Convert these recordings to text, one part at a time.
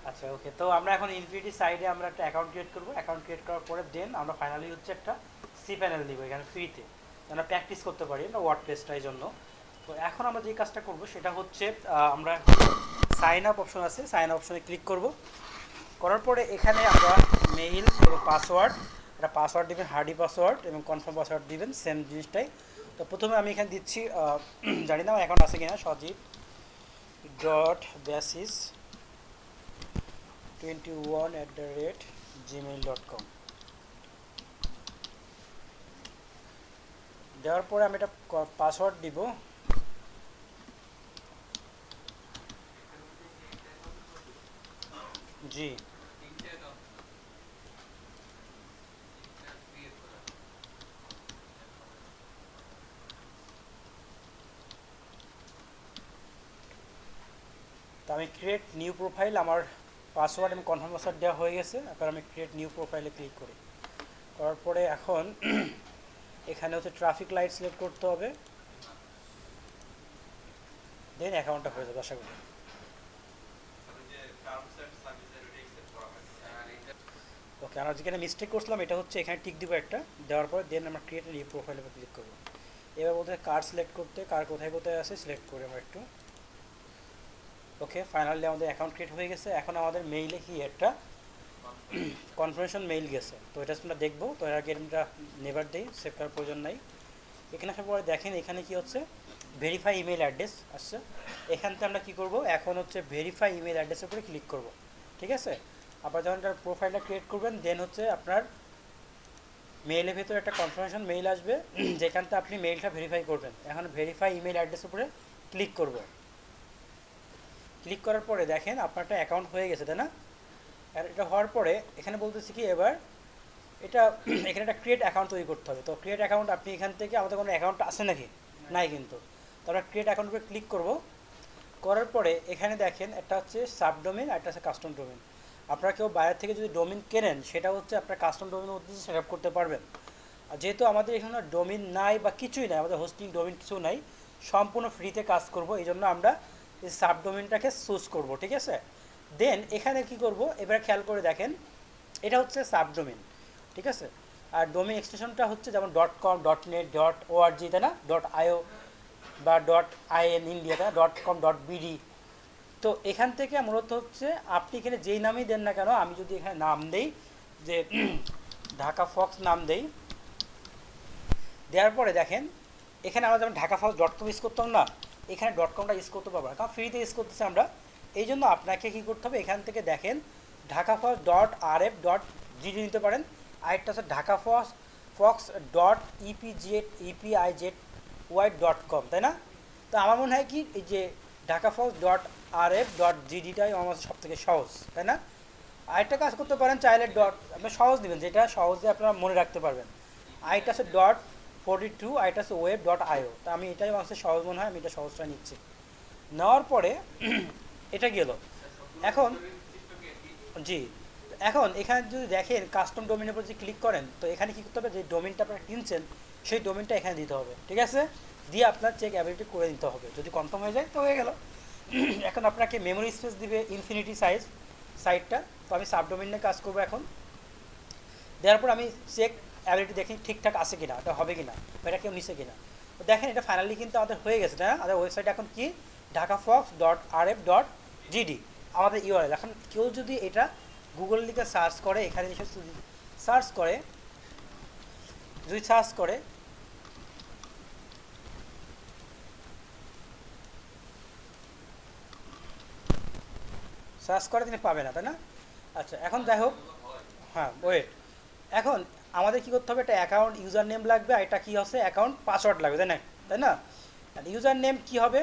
আচ্ছা ওকে, তো আমরা এখন ইনফিনিটি সাইডে আমরা একটা অ্যাকাউন্ট ক্রিয়েট করব। অ্যাকাউন্ট ক্রিয়েট করার পরে দেন আমরা ফাইনালি হচ্ছে একটা সি প্যানেল দিব এখানে ফ্রিতে, আমরা প্র্যাকটিস করতে পারি না ওয়ার্ডপ্রেসটার জন্য। তো এখন আমরা যে কাজটা করব সেটা হচ্ছে আমরা সাইন আপ অপশন আছে, সাইন আপ অপশনে ক্লিক করব। করার পরে এখানে আমরা মেইল এবং পাসওয়ার্ড, একটা পাসওয়ার্ড দিবেন হার্ডি পাসওয়ার্ড এবং কনফার্ম পাসওয়ার্ড দিবেন সেম জিনিসটাই। তো প্রথমে আমি এখানে দিচ্ছি জানি না আমার অ্যাকাউন্ট আছে কিনা, সজীব ডট বেসিস 21@gmail.com দেওয়ার পরে আমি একটা পাসওয়ার্ড দিব। জি, তো আমি ক্রিয়েট নিউ প্রোফাইল, আমার পাসওয়ার্ড এবং কনফার্ম পাসওয়ার্ড দেওয়া হয়ে গেছে। এখন আমি ক্রিয়েট নিউ প্রোফাইলে ক্লিক করি। করার পরে এখন এখানে হচ্ছে ট্রাফিক লাইট সিলেক্ট করতে হবে, দেন অ্যাকাউন্টটা হয়ে যাবে আশা করি। ওকে, আমরা যেখানে মিস্টেক করছিলাম এটা হচ্ছে এখানে টিক দিব একটা, দেওয়ার পরে দেন আমরা ক্রিয়েট নিউ প্রোফাইলে ক্লিক করবো। এবার বলতে কার সিলেক্ট করতে, কার কোথায় কোথায় আছে সিলেক্ট করে আমরা একটু। ওকে, ফাইনালি আমাদের অ্যাকাউন্ট ক্রিয়েট হয়ে গেছে। এখন আমাদের মেইলে কি একটা কনফার্মেশন মেইল গেছে, তো এটা আমরা দেখবো। তো এর আগে এটা নেভার দেই, সেভ করার প্রয়োজন নাই। এখানে আসার পরে দেখেন এখানে কি হচ্ছে ভেরিফাই ইমেল অ্যাড্রেস আসছে। এখান থেকে আমরা কী করবো, এখন হচ্ছে ভেরিফাই ইমেল অ্যাড্রেসের উপরে ক্লিক করব। ঠিক আছে, আবার যখন তার প্রোফাইলটা ক্রিয়েট করবেন দেন হচ্ছে আপনার মেইলের ভেতরে একটা কনফার্মেশন মেইল আসবে যেখান থেকে আপনি মেইলটা ভেরিফাই করবেন। এখন ভেরিফাই ইমেল অ্যাড্রেসের উপরে ক্লিক করব। ক্লিক করার পরে দেখেন আপনার একটা অ্যাকাউন্ট হয়ে গেছে, তাই না? আর এটা হওয়ার পরে এখানে বলতেছি কি এবার এটা এখানে একটা ক্রিয়েট অ্যাকাউন্ট তৈরি করতে হবে। তো ক্রিয়েট অ্যাকাউন্ট আপনি এখান থেকে আমাদের কোনো অ্যাকাউন্ট আছে নাকি? নাই কিন্তু। তো আমরা ক্রিয়েট অ্যাকাউন্ট উপরে ক্লিক করব। করার পরে এখানে দেখেন একটা হচ্ছে সাবডোমেন আর একটা হচ্ছে কাস্টম ডোমেন। আপনারা কেউ বাইরে থেকে যদি ডোমেন কেনেন সেটা হচ্ছে আপনার কাস্টম ডোমেনের মধ্যে সেট আপ করতে পারবেন। আর যেহেতু আমাদের এখানে ডোমেন নাই বা কিছুই নাই, আমাদের হোস্টিং ডোমেন কিছু নাই, সম্পূর্ণ ফ্রিতে কাজ করব, এই জন্য আমরা এই সাবডোমেনটাকে চুজ করব। ঠিক আছে, দেন এখানে কি করব এবার খেয়াল করে দেখেন এটা হচ্ছে সাবডোমেন। ঠিক আছে, আর ডোমেন এক্সটেনশনটা হচ্ছে যেমন .com, .net, .org, তাই না, .io বা .in ইন্ডিয়াটা .com, .bd। তো এখান থেকে মূলত হচ্ছে আপনি এখানে যেই নামই দেন না কেন, আমি যদি এখানে নাম দেই যে ঢাকা ফক্স নাম দেই, দেওয়ার পরে দেখেন এখানে আমরা যেমন ঢাকা ফক্স .com ইউজ করতাম না, এখানে .comটা ইউজ করতে পারবো না, কারণ ফ্রিতে ইউজ করতেছি আমরা। এই জন্য আপনাকে কী করতে হবে, এখান থেকে দেখেন ঢাকা ফক্স .rf.gd নিতে পারেন। আরেকটা হচ্ছে ঢাকা ফক্স .epized.com, তাই না? তো আমার মনে হয় কি এই যে ঢাকা ফক্স .rf.gdটাই আমার সব থেকে সহজ, তাই না? আরেকটা কাজ করতে পারেন চাইলে আপনি সহজ নেবেন যেটা সহজে আপনারা মনে রাখতে পারবেন। আরেকটা আছে .42, আরেকটা আছে web.io। তো আমি এটাই আমার কাছে সহজ মনে হয়, আমি এটা সহজটা নিচ্ছি। নেওয়ার পরে এটা গেল। এখন জি, এখন এখানে যদি দেখেন কাস্টম ডোমেনের উপর যদি ক্লিক করেন তো এখানে কী করতে হবে, যে ডোমেনটা আপনারা কিনছেন সেই ডোমেনটা এখানে দিতে হবে। ঠিক আছে, দিয়ে আপনার চেক অ্যাবিলিটি করে দিতে হবে, যদি কনফার্ম হয়ে যায় তো হয়ে গেল। এখন আপনাকে মেমোরি স্পেস দিবে ইনফিনিটি সাইটটা। তো আমি সাবডোমেন নিয়ে কাজ করবো এখন। দেওয়ার পর আমি চেক অ্যাবিলিটি দেখি ঠিকঠাক আছে কিনা, এটা হবে কিনা বা এটা কেউ নিছে কিনা। তো দেখেন এটা ফাইনালি কিন্তু আমাদের হয়ে গেছে, তাই না? আমাদের ওয়েবসাইট এখন কি ঢাকাফক্স.rf.gd আমাদের ইউআরএল। এখন কেউ যদি এটা গুগল লিখে সার্চ করে, এখানে সার্চ করে, যদি সার্চ করে তিনি পাবে না, তাই না? আচ্ছা এখন যাই হোক, হ্যাঁ ওয়েট, এখন আমাদের কি করতে হবে, একটা অ্যাকাউন্ট ইউজার নেম লাগবে, আর এটা কি হচ্ছে অ্যাকাউন্ট পাসওয়ার্ড লাগবে, তাই না? তাই না? আর ইউজার নেম কী হবে,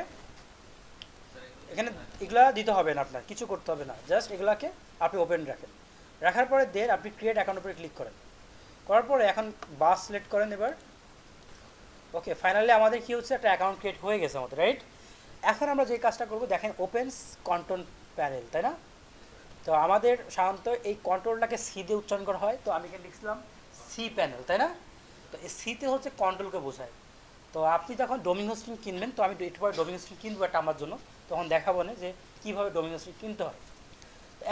এখানে এগুলা দিতে হবে না, আপনার কিছু করতে হবে না, জাস্ট এগুলাকে আপনি ওপেন রাখেন। রাখার পরে দেন আপনি ক্রিয়েট অ্যাকাউন্ট উপরে ক্লিক করেন। করার পরে এখন বাস সিলেক্ট করেন এবার। ওকে, ফাইনালি আমাদের কি হচ্ছে একটা অ্যাকাউন্ট ক্রিয়েট হয়ে গেছে আমাদের, রাইট? এখন আমরা যে কাজটা করব দেখেন ওপেন্স কন্ট্রোল প্যানেল, তাই না? তো আমাদের সাধারণত এই কন্ট্রোলটাকে সি দিয়ে উচ্চারণ করা হয়, তো আমি এখানে লিখছিলাম সি প্যানেল, তাই না? তো এই সিতে হচ্ছে কন্ট্রোলকে বোঝায়। তো আপনি যখন ডোমিন হোস্টিং কিনবেন, তো আমি একটু পরে ডোমিন হোস্টিং কিনবো একটা আমার জন্য, তখন দেখাবো না যে কীভাবে ডোমিন হোস্টিং কিনতে হয়।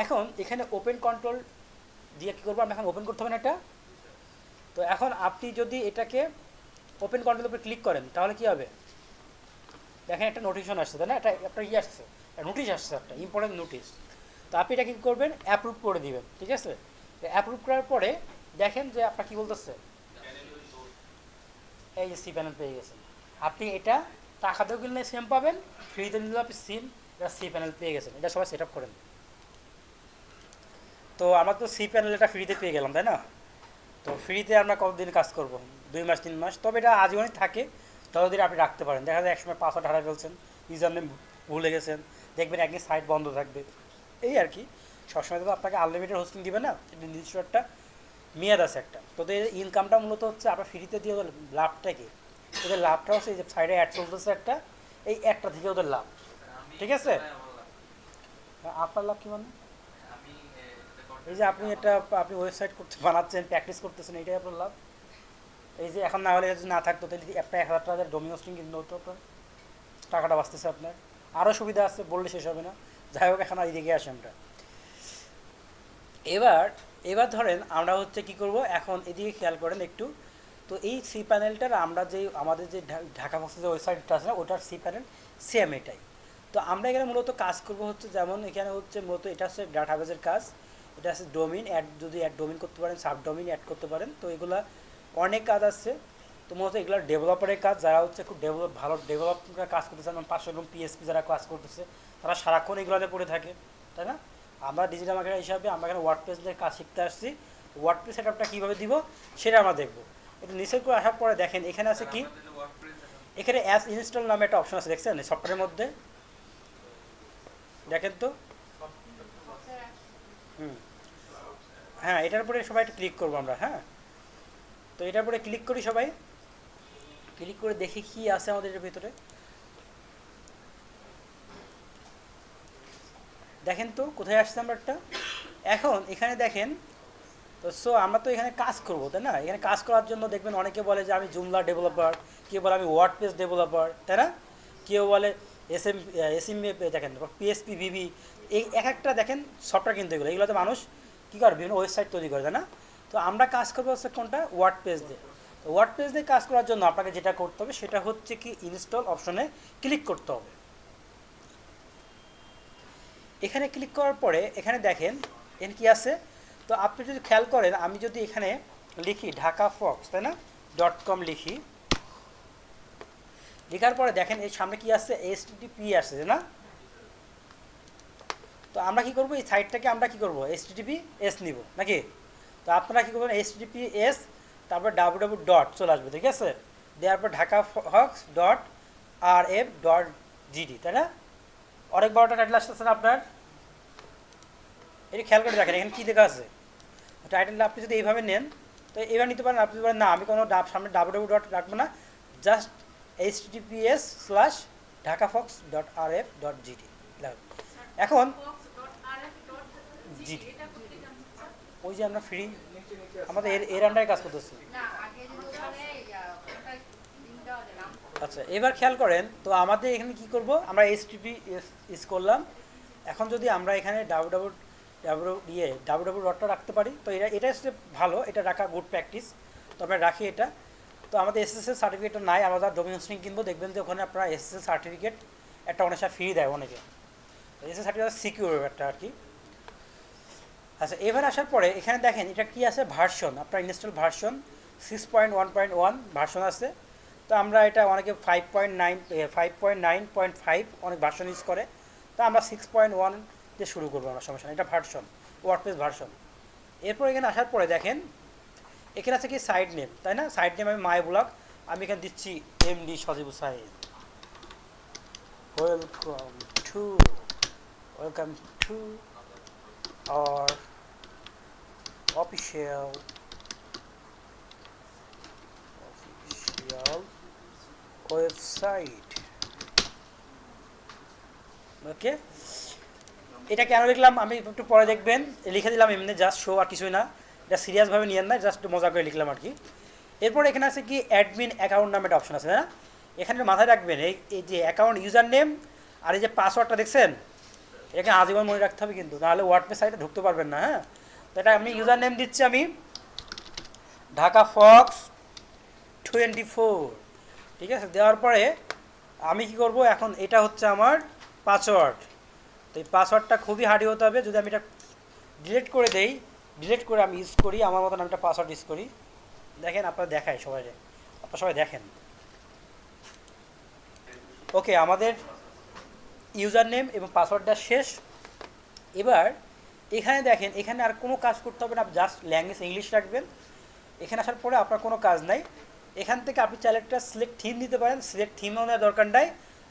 এখন এখানে ওপেন কন্ট্রোল দিয়ে কী করবো, আমরা এখন ওপেন করতে হবে না এটা। তো এখন আপনি যদি এটাকে ওপেন কন্ট্রোলের উপর ক্লিক করেন তাহলে কী হবে, দেখেন একটা নোটিফিকেশন আসছে, তাই না, এটা আপনার ইয়ে আসছে, নোটিশ আসছে, একটা ইম্পর্টেন্ট নোটিশ। তো আপনি এটা কী করবেন, অ্যাপ্রুভ করে দিবেন, ঠিক আছে। অ্যাপ্রুভ করার পরে দেখেন যে আপনার কী বলতেছে, এই যে cPanel পেয়ে গেছেন আপনি। এটা টাকা দিয়েও কিনলে সেম পাবেন, ফ্রিতে নিলেও আপনি এটা cPanel পেয়ে গেছেন। এটা সবাই সেট আপ করেন। তো আমরা তো cPanel এটা ফ্রিতে পেয়ে গেলাম, তাই না। তো ফ্রিতে আমরা কতদিন কাজ করব, 2 মাস 3 মাস, তবে এটা আজীবনই থাকে, ততদিন আপনি রাখতে পারেন। দেখা যায় একসময় পাসওয়ার্ড হারিয়ে ফেলছেন, ইউজার নেম ভুলে গেছেন, দেখবেন একদিন সাইট বন্ধ থাকবে, এই আর কি। সবসময় তো আপনাকে আনলিমিটেড হোস্টিং দিবে না, নির্দিষ্ট একটা মেয়াদ আছে একটা। তোদের ইনকামটা মূলত হচ্ছে আপনার ফ্রিতে দিয়ে লাভটা কি, ওদের লাভটা হচ্ছে এই যে সাইডে অ্যাড চলতেছে একটা, এই অ্যাডটা থেকে ওদের লাভ, ঠিক আছে। আপনার লাভ কি মানে, এই যে আপনি এটা আপনি ওয়েবসাইট করতে বানাচ্ছেন, প্র্যাকটিস করতেছেন, এটাই আপনার লাভ। এই যে এখন না হলে যদি না থাকতো তাহলে একটা 1000 টাকার ডোমিন হোস্টিং কিনতে হতো আপনার, টাকাটা বাঁচতেছে আপনার। আরও সুবিধা আছে, বললে শেষ হবে না। যাই হোক, এখন আর এদিকে আসি আমরা। এবার এবার ধরেন আমরা হচ্ছে কি করব, এখন এদিকে খেয়াল করেন একটু। তো এই cPanelটার আমরা যে আমাদের যে ঢাকা বক্সের যে ওয়েবসাইটটা আছে না, ওটার cPanel সেম এটাই। তো আমরা এখানে মূলত কাজ করব হচ্ছে, যেমন এখানে হচ্ছে মূলত এটা হচ্ছে ডাটাবেজের কাজ, এটা হচ্ছে ডোমিন অ্যাড, যদি অ্যাড ডোমিন করতে পারেন, সাব ডোমিন অ্যাড করতে পারেন, তো এগুলা অনেক কাজ আছে। তো মূলত এগুলো ডেভেলপারের কাজ, যারা হচ্ছে খুব ভালো ডেভেলপমেন্টের কাজ করতেছে, যেমন 500 এবং PHP যারা কাজ করতেছে, তারা সারাক্ষণ এগুলোতে পড়ে থাকে, তাই না। আমরা ডিজিটাল মার্কেটার হিসাবে আমরা এখানে ওয়ার্ডপ্রেসের কাজ শিখতে আসছি। ওয়ার্ডপ্রেস সেটআপটা কীভাবে দিব সেটা আমরা দেখবো। এটা নিচে করে আসার পরে দেখেন এখানে আছে কি, এখানে অ্যাস ইনস্টল নামে একটা অপশন আছে, দেখছেন সফটওয়্যারের মধ্যে, দেখেন তো। হ্যাঁ, এটার উপরে সবাই একটা ক্লিক করবো আমরা। হ্যাঁ, তো এটার উপরে ক্লিক করি, সবাই ক্লিক করে দেখি কি আছে আমাদের এর ভিতরে। দেখেন তো কোথায় আসছে নাম্বারটা। এখন এখানে দেখেন, তো আমরা তো এখানে কাজ করবো, তাই না। এখানে কাজ করার জন্য দেখবেন অনেকে বলে যে আমি জুমলা ডেভেলপার, কেউ বলে আমি ওয়ার্ডপ্রেস ডেভেলপার, তাই না। কেউ বলে এসএম দেখেন PHP VB, এই এক একটা দেখেন সফটওয়্যার কিন্তু এগুলোতে মানুষ কী করে, বিভিন্ন ওয়েবসাইট তৈরি করে, তাই না। তো আমরা কাজ করবো হচ্ছে কোনটা, ওয়ার্ডপ্রেস দিয়ে। তো ওয়ার্ডপ্রেস দিয়ে কাজ করার জন্য আপনাকে যেটা করতে হবে সেটা হচ্ছে কি, ইনস্টল অপশনে ক্লিক করতে হবে। এখানে ক্লিক করার পরে এখানে দেখেন এখানে কি আছে। তো আপনি যদি খেয়াল করেন, আমি যদি এখানে লিখি ঢাকা ফক্স, তাই না, .com লিখি, লেখার পরে দেখেন এর সামনে কি আসছে, HTTP আসছে, না। তো আমরা কি করব, এই সাইটটাকে আমরা কি করব, HTTPS নিব নাকি। তো আপনারা কি করবেন, HTTPS তারপর www ডট চলে আসবে, ঠিক আছে। দেওয়ার পর ঢাকাফক্স.rf.gd, তাই না। অনেক বড়টা টাইটেল আসতেছে না আপনার, এটা খেয়াল করে দেখেন এখানে কী লেখা আছে। টাইটেলটা আপনি যদি এইভাবে নেন তো এবার নিতে পারেন, আপনি বলেন না আমি কোনো সামনে www ডট রাখবো না, জাস্ট https/dhakafox.rf.gd। এখন জিডি, ওই যে আমরা ফ্রি, আমাদের এর আন্ডারে কাজ করতেছি। আচ্ছা, এবার খেয়াল করেন, তো আমাদের এখানে কি করব, আমরা HTTPS করলাম। এখন যদি আমরা এখানে www ডটটা রাখতে পারি, তো এটা হচ্ছে ভালো, এটা রাখা গুড প্র্যাকটিস। তো আমরা রাখি এটা। তো আমাদের SSL সার্টিফিকেটটা নাই, আমরা যারা ডোমেইন হোস্টিং কিনবো দেখবেন যে ওখানে আপনারা SSL সার্টিফিকেট একটা অনেক ফ্রি দেয় অনেকে, SSL সার্টিফিকেট সিকিউর একটা আর কি। আচ্ছা, এবার আসার পরে এখানে দেখেন এটা কি আছে, ভার্সন, আপনার ইনস্টল ভার্সন 6.1.1 ভার্সন আছে। তো আমরা এটা অনেকে 5.9.5 অনেক ভার্সন ইউজ করে, তো আমরা 6.1 দিয়ে শুরু করবো, আমরা সমস্যা নেই, এটা ভার্সন, ওয়ার্ডপ্রেস ভার্সন। এরপর এখানে আসার পরে দেখেন এখানে আছে কি সাইড নেম, তাই না। সাইড নেম আমি মাই ব্লগ, আমি এখানে দিচ্ছি MD সজিব সাহেব, welcome to our official website. Okay, এটা কেন লিখলাম আমি একটু পরে দেখবেন, লিখে দিলাম এমনি জাস্ট শো, আর কিছুই না, এটা সিরিয়াসভাবে নিয়েন না, জাস্ট মজা করে লিখলাম আর কি। এরপর এখানে আছে কি অ্যাডমিন অ্যাকাউন্ট নামে একটা অপশন আছে, না। এখানে মাথায় রাখবেন এই যে অ্যাকাউন্ট ইউজার নেম আর এই যে পাসওয়ার্ডটা দেখছেন, এটাকে আজীবন মনে রাখতে হবে কিন্তু, নাহলে ওয়ার্ডপ্রেস সাইটে ঢুকতে পারবেন না। হ্যাঁ, তো এটা আমি ইউজার নেম দিচ্ছি আমি ঢাকা ফক্স 24, ঠিক আছে। দেওয়ার পরে আমি কি করব এখন, এটা হচ্ছে আমার পাসওয়ার্ড। তো এই পাসওয়ার্ডটা খুবই হার্ডি হতে হবে। যদি আমি এটা ডিলিট করে দেই, ডিলিট করে আমি ইউজ করি আমার মতন, আমি একটা পাসওয়ার্ড ইউজ করি, দেখেন আপনারা দেখায় সবাই, আপনারা সবাই দেখেন। ওকে, আমাদের ইউজার নেম এবং পাসওয়ার্ডটা শেষ। এবার এখানে দেখেন, এখানে আর কোনো কাজ করতে হবে না, জাস্ট ল্যাঙ্গুয়েজ ইংলিশ রাখবেন। এখানে আসার পরে আপনার কোনো কাজ নাই। এখান থেকে আপনি চাইলে একটা সিলেক্ট থিম দিতে পারেন, সিলেক্ট থিমও নেওয়ার দরকার নাই।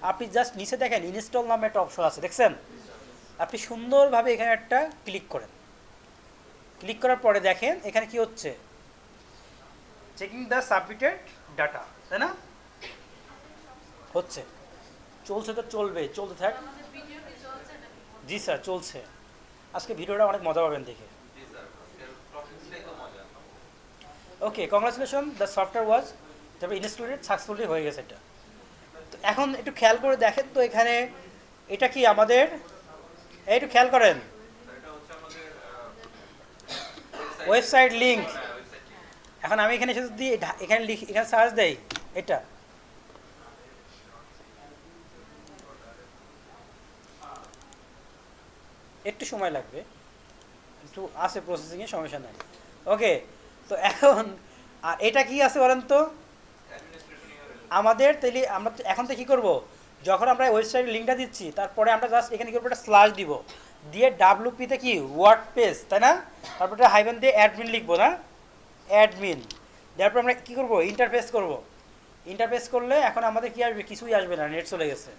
আপনি জাস্ট নিচে দেখেন ইনস্টল নামে একটা অপশন আছে, দেখছেন? আপনি সুন্দরভাবে এখানে একটা ক্লিক করেন। ক্লিক করার পরে দেখেন এখানে কি হচ্ছে, চেকিং দ্য সাবমিটেড ডাটা, তাই না? হচ্ছে, চলছে তো চলবে, চলতে থাক। জি স্যার, চলছে। আজকে ভিডিওটা অনেক মজা পাবেন দেখে। ওকে, কংগ্রাচুলেশন, দ্য সফটওয়্যার ওয়াজ তারপর ইনস্টলেড সাকসেসফুলি হয়ে গেছে এটা। তো এখন একটু খেয়াল করে দেখেন তো, এখানে এটা কি আমাদের, একটু খেয়াল করেন, ওয়েবসাইট লিঙ্ক। এখন আমি এখানে এসে যদি এখানে লিখি, এখানে সার্চ দেই এটা, একটু সময় লাগবে, একটু আছে প্রসেসিংয়ে, সমস্যা নাই। ওকে, তো এখন আর এটা কি আছে বলেন তো আমাদের, তাহলে আমরা এখন তো কী করবো, যখন আমরা ওয়েবসাইটের লিঙ্কটা দিচ্ছি তারপরে আমরা জাস্ট এখানে কি করবো, একটা স্ল্যাশ দিব, দিয়ে ডাব্লুপিতে কি ওয়ার্ড পেজ, তাই না? তারপরে হাইফেন দিয়ে অ্যাডমিন লিখবো না, অ্যাডমিন। তারপর আমরা কী করবো, ইন্টারফেস করব। ইন্টারফেস করলে এখন আমাদের কি আসবে, কিছুই আসবে না, নেট চলে গেছে।